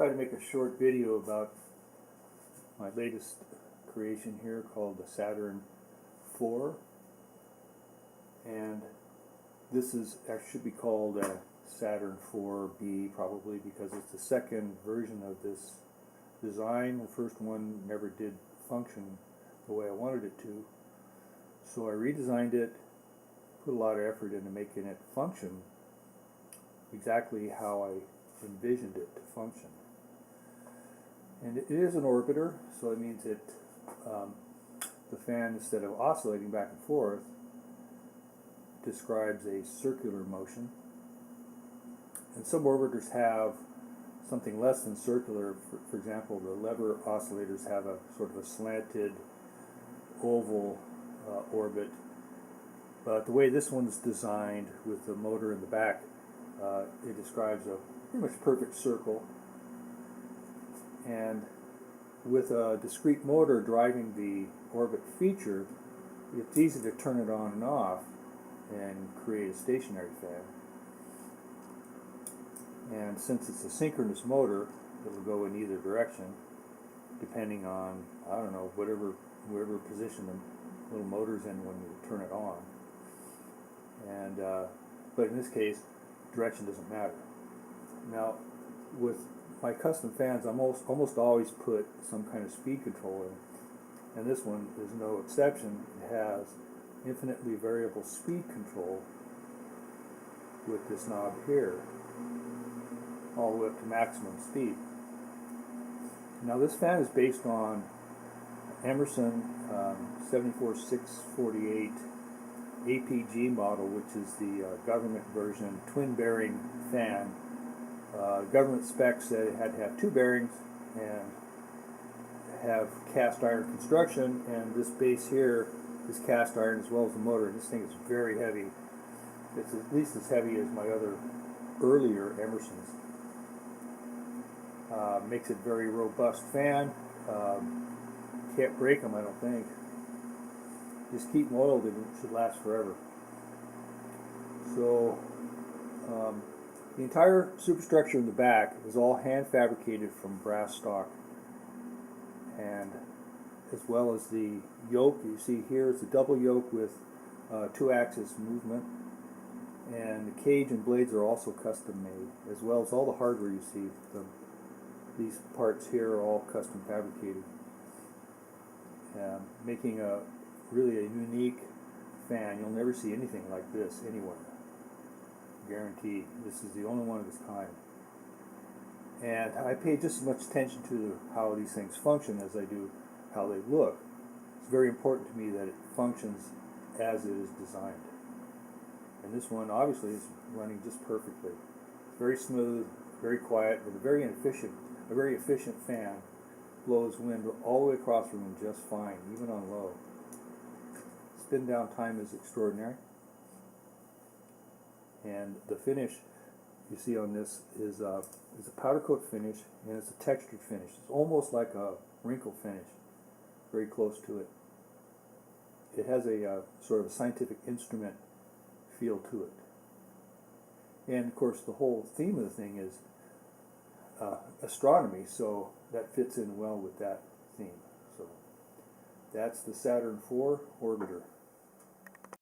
Thought I'd make a short video about my latest creation here called the Saturn IV, and this is actually should be called a Saturn IV-B probably, because it's the second version of this design. The first one never did function the way I wanted it to, so I redesigned it, put a lot of effort into making it function exactly how I envisioned it to function. And it is an orbiter, so it means the fan, instead of oscillating back and forth, describes a circular motion. And some orbiters have something less than circular. For example, the lever oscillators have a sort of a slanted oval orbit. But the way this one's designed with the motor in the back, it describes a pretty much perfect circle. And with a discrete motor driving the orbit feature, it's easy to turn it on and off and create a stationary fan. And since it's a synchronous motor, it will go in either direction, depending on, I don't know, whatever position the little motor's in when you turn it on. And but in this case, direction doesn't matter. Now, with my custom fans, I almost always put some kind of speed control in, and this one is no exception. It has infinitely variable speed control with this knob here, all the way up to maximum speed. Now this fan is based on Emerson 74648 APG model, which is the government version twin bearing fan. Government specs said it had to have two bearings and have cast iron construction, and this base here is cast iron as well as the motor. This thing is very heavy. It's at least as heavy as my other earlier Emersons. Makes it a very robust fan. Can't break them, I don't think. Just keep them oiled and it should last forever. So the entire superstructure in the back is all hand fabricated from brass stock, and as well as the yoke you see here is a double yoke with two-axis movement, and the cage and blades are also custom made, as well as all the hardware you see. These parts here are all custom fabricated, making really a unique fan. You'll never see anything like this anywhere. Guaranteed. This is the only one of its kind. And I pay just as much attention to how these things function as I do how they look. It's very important to me that it functions as it is designed. And this one obviously is running just perfectly. It's very smooth, very quiet, with a very efficient fan. Blows wind all the way across the room just fine, even on low. Spin down time is extraordinary. And the finish you see on this is a powder coat finish, and it's a textured finish. It's almost like a wrinkle finish, very close to it. It has a sort of a scientific instrument feel to it. And of course the whole theme of the thing is astronomy, so that fits in well with that theme. So that's the Saturn IV Orbiter.